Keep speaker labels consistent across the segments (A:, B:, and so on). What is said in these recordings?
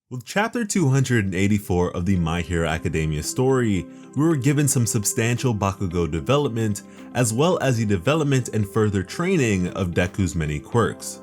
A: With chapter 284 of the My Hero Academia story, we were given some substantial Bakugo development, as well as the development and further training of Deku's many quirks.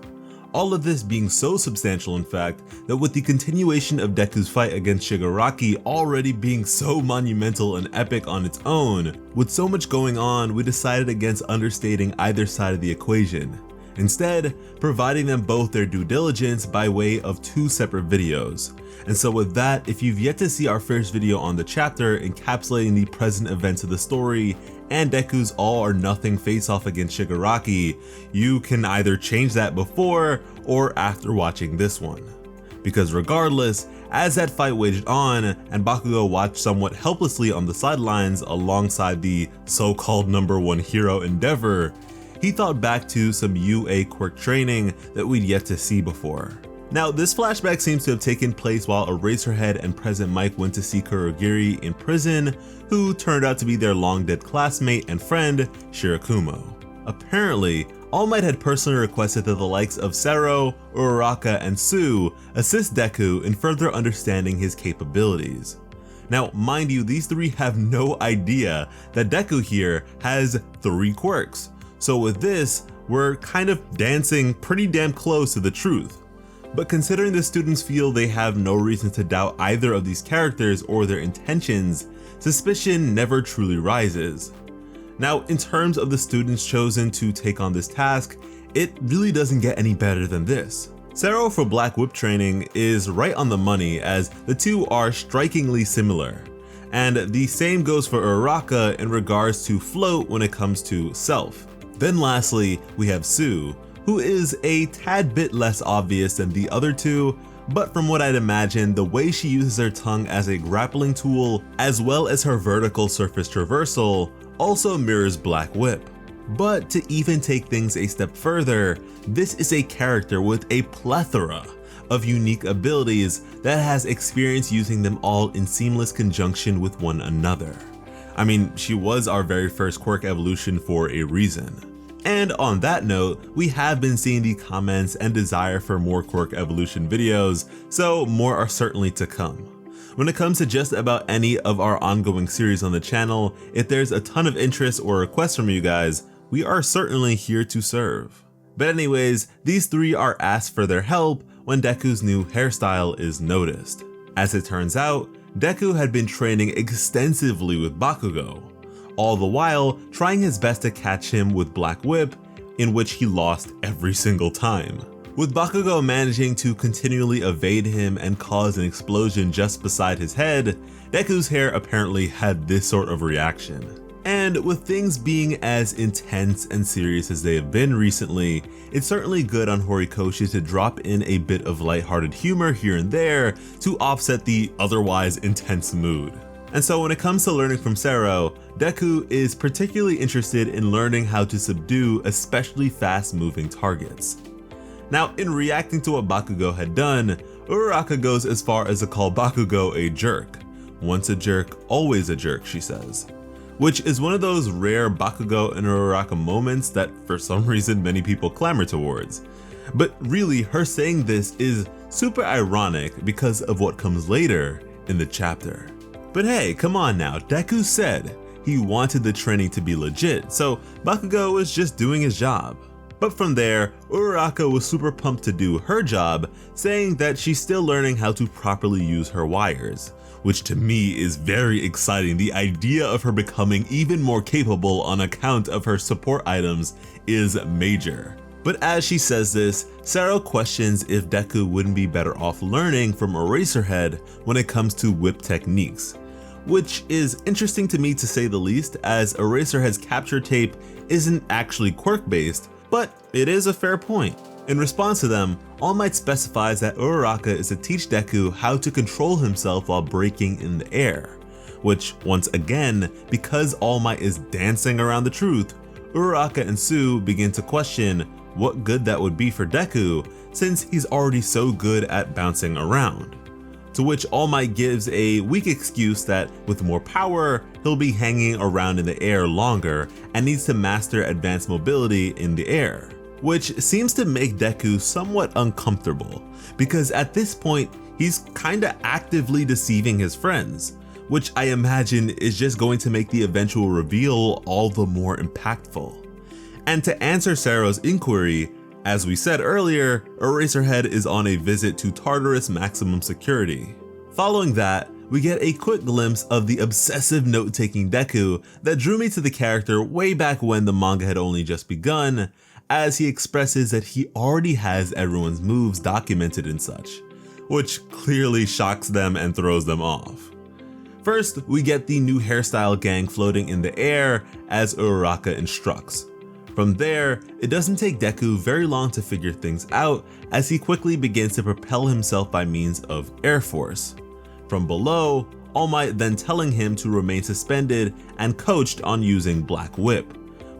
A: All of this being so substantial in fact, that with the continuation of Deku's fight against Shigaraki already being so monumental and epic on its own, with so much going on, we decided against understating either side of the equation. Instead, providing them both their due diligence by way of two separate videos. And so with that, if you've yet to see our first video on the chapter encapsulating the present events of the story and Deku's all or nothing face-off against Shigaraki, you can either change that before or after watching this one. Because regardless, as that fight waged on and Bakugo watched somewhat helplessly on the sidelines alongside the so-called #1 hero endeavor, he thought back to some UA quirk training that we'd yet to see before. Now, this flashback seems to have taken place while Eraserhead and Present Mic went to see Kurogiri in prison, who turned out to be their long-dead classmate and friend, Shirakumo. Apparently, All Might had personally requested that the likes of Sero, Uraraka, and Tsu assist Deku in further understanding his capabilities. Now, mind you, these three have no idea that Deku here has 3 quirks. So with this, we're kind of dancing pretty damn close to the truth. But considering the students feel they have no reason to doubt either of these characters or their intentions, suspicion never truly rises. Now, in terms of the students chosen to take on this task, it really doesn't get any better than this. Sero for Black Whip training is right on the money, as the two are strikingly similar. And the same goes for Uraraka in regards to float when it comes to self. Then lastly, we have Tsu, who is a tad bit less obvious than the other two, but from what I'd imagine, the way she uses her tongue as a grappling tool, as well as her vertical surface traversal, also mirrors Black Whip. But to even take things a step further, this is a character with a plethora of unique abilities that has experience using them all in seamless conjunction with one another. I mean, she was our very first quirk evolution for a reason. And on that note, we have been seeing the comments and desire for more quirk evolution videos, so more are certainly to come. When it comes to just about any of our ongoing series on the channel, if there's a ton of interest or requests from you guys, we are certainly here to serve. But anyways, these three are asked for their help when Deku's new hairstyle is noticed. As it turns out, Deku had been training extensively with Bakugo, all the while trying his best to catch him with Black Whip, in which he lost every single time. With Bakugo managing to continually evade him and cause an explosion just beside his head, Deku's hair apparently had this sort of reaction. And with things being as intense and serious as they have been recently, it's certainly good on Horikoshi to drop in a bit of lighthearted humor here and there to offset the otherwise intense mood. And so when it comes to learning from Sero, Deku is particularly interested in learning how to subdue especially fast-moving targets. Now, in reacting to what Bakugo had done, Uraraka goes as far as to call Bakugo a jerk. Once a jerk, always a jerk, she says. Which is one of those rare Bakugo and Uraraka moments that for some reason many people clamor towards. But really, her saying this is super ironic because of what comes later in the chapter. But hey, come on now, Deku said he wanted the training to be legit, so Bakugo was just doing his job. But from there, Uraraka was super pumped to do her job, saying that she's still learning how to properly use her wires, which to me is very exciting. The idea of her becoming even more capable on account of her support items is major. But as she says this, Sero questions if Deku wouldn't be better off learning from Eraserhead when it comes to whip techniques, which is interesting to me to say the least, as Eraserhead's capture tape isn't actually quirk based, but it is a fair point. In response to them, All Might specifies that Uraraka is to teach Deku how to control himself while breaking in the air, which once again, because All Might is dancing around the truth, Uraraka and Tsu begin to question what good that would be for Deku since he's already so good at bouncing around. To which All Might gives a weak excuse that with more power, he'll be hanging around in the air longer and needs to master advanced mobility in the air. Which seems to make Deku somewhat uncomfortable, because at this point, he's kinda actively deceiving his friends, which I imagine is just going to make the eventual reveal all the more impactful. And to answer Sarah's inquiry, as we said earlier, Eraserhead is on a visit to Tartarus Maximum Security. Following that, we get a quick glimpse of the obsessive note-taking Deku that drew me to the character way back when the manga had only just begun, as he expresses that he already has everyone's moves documented and such, which clearly shocks them and throws them off. First, we get the new hairstyle gang floating in the air as Uraraka instructs. From there, it doesn't take Deku very long to figure things out as he quickly begins to propel himself by means of Air Force. From below, All Might then telling him to remain suspended and coached on using Black Whip,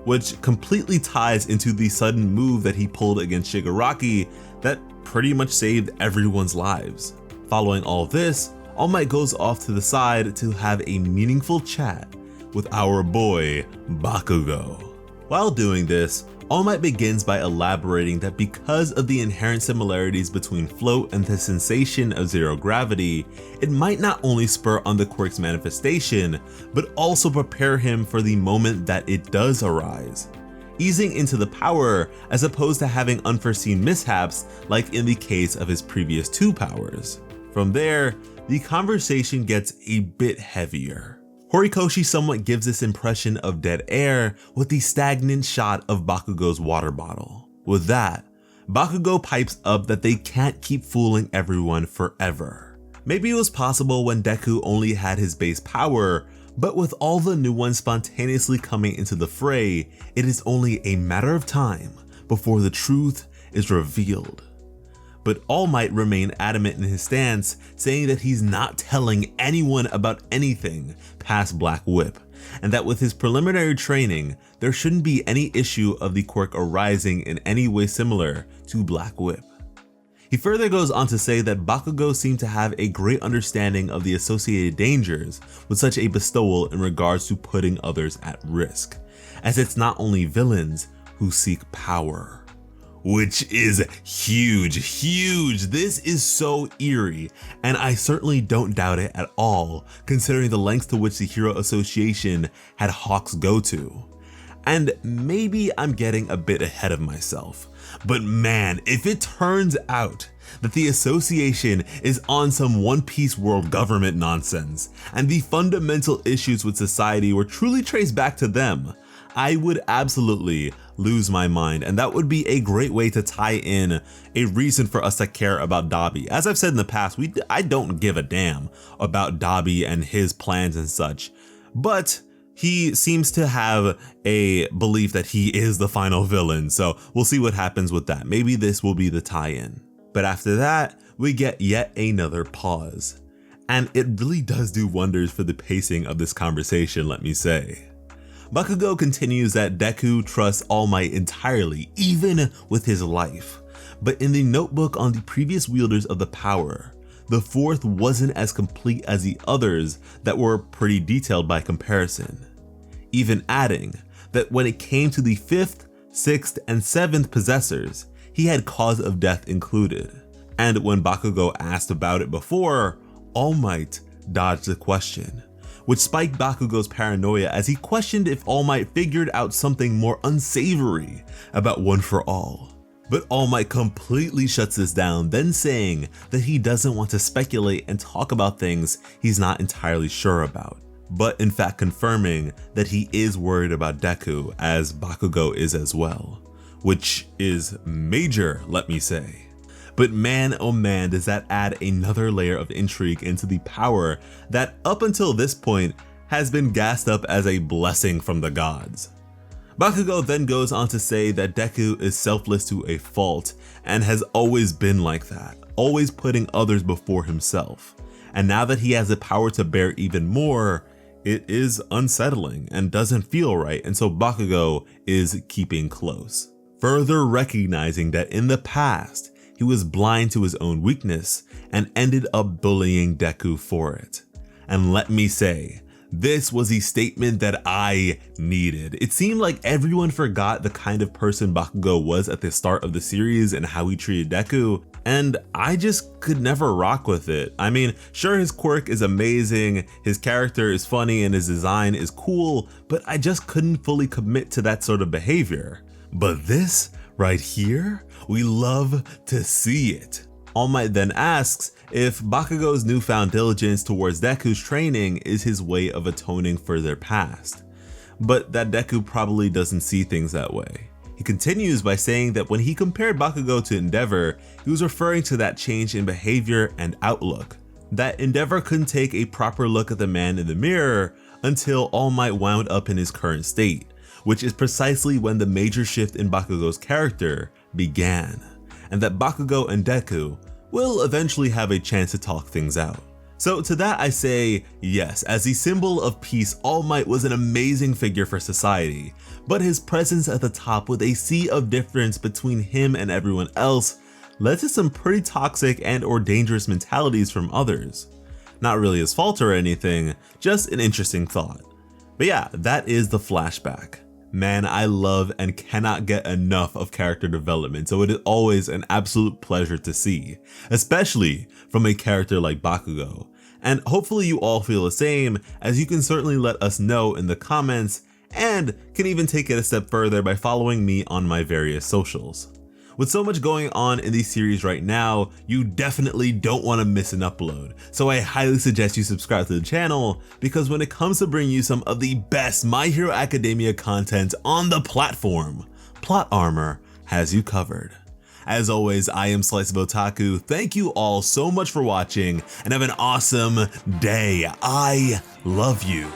A: which completely ties into the sudden move that he pulled against Shigaraki that pretty much saved everyone's lives. Following all this, All Might goes off to the side to have a meaningful chat with our boy Bakugo. While doing this, All Might begins by elaborating that because of the inherent similarities between float and the sensation of zero gravity, it might not only spur on the quirk's manifestation, but also prepare him for the moment that it does arise, easing into the power as opposed to having unforeseen mishaps like in the case of his previous two powers. From there, the conversation gets a bit heavier. Horikoshi somewhat gives this impression of dead air with the stagnant shot of Bakugo's water bottle. With that, Bakugo pipes up that they can't keep fooling everyone forever. Maybe it was possible when Deku only had his base power, but with all the new ones spontaneously coming into the fray, it is only a matter of time before the truth is revealed. But All Might remained adamant in his stance, saying that he's not telling anyone about anything past Black Whip, and that with his preliminary training, there shouldn't be any issue of the quirk arising in any way similar to Black Whip. He further goes on to say that Bakugo seemed to have a great understanding of the associated dangers with such a bestowal in regards to putting others at risk, as it's not only villains who seek power. Which is huge. This is so eerie, and I certainly don't doubt it at all, considering the lengths to which the Hero Association had Hawks go to. And maybe I'm getting a bit ahead of myself, but man, if it turns out that the association is on some One Piece world government nonsense, and the fundamental issues with society were truly traced back to them, I would absolutely lose my mind, and that would be a great way to tie in a reason for us to care about Dabi. As I've said in the past, I don't give a damn about Dabi and his plans and such, but he seems to have a belief that he is the final villain, so we'll see what happens with that. Maybe this will be the tie-in. But after that, we get yet another pause, and it really does do wonders for the pacing of this conversation, let me say. Bakugo continues that Deku trusts All Might entirely, even with his life. But in the notebook on the previous wielders of the power, the fourth wasn't as complete as the others that were pretty detailed by comparison. Even adding that when it came to the 5th, 6th, and 7th possessors, he had cause of death included. And when Bakugo asked about it before, All Might dodged the question, which spiked Bakugo's paranoia as he questioned if All Might figured out something more unsavory about One for All. But All Might completely shuts this down, then saying that he doesn't want to speculate and talk about things he's not entirely sure about, but in fact confirming that he is worried about Deku, as Bakugo is as well, which is major, let me say. But man, oh man, does that add another layer of intrigue into the power that up until this point has been gassed up as a blessing from the gods. Bakugo then goes on to say that Deku is selfless to a fault and has always been like that, always putting others before himself. And now that he has the power to bear even more, it is unsettling and doesn't feel right, and so Bakugo is keeping close. Further recognizing that in the past, he was blind to his own weakness and ended up bullying Deku for it. And let me say, This was the statement that I needed. It seemed like everyone forgot the kind of person Bakugo was at the start of the series and how he treated Deku, and I just could never rock with it. I mean, sure, his quirk is amazing, his character is funny, and his design is cool, but I just couldn't fully commit to that sort of behavior. But this right here, we love to see it. All Might then asks if Bakugo's newfound diligence towards Deku's training is his way of atoning for their past, but that Deku probably doesn't see things that way. He continues by saying that when he compared Bakugo to Endeavor, he was referring to that change in behavior and outlook, that Endeavor couldn't take a proper look at the man in the mirror until All Might wound up in his current state, which is precisely when the major shift in Bakugo's character began, and that Bakugo and Deku will eventually have a chance to talk things out. So to that I say, yes, as the symbol of peace, All Might was an amazing figure for society, but his presence at the top with a sea of difference between him and everyone else led to some pretty toxic and or dangerous mentalities from others. Not really his fault or anything, just an interesting thought. But yeah, that is the flashback. Man, I love and cannot get enough of character development, so it is always an absolute pleasure to see, especially from a character like Bakugo. And hopefully you all feel the same, as you can certainly let us know in the comments, and can even take it a step further by following me on my various socials. With so much going on in these series right now, you definitely don't want to miss an upload, so I highly suggest you subscribe to the channel, because when it comes to bringing you some of the best My Hero Academia content on the platform, Plot Armor has you covered. As always, I am Slice of Otaku. Thank you all so much for watching, and have an awesome day. I love you.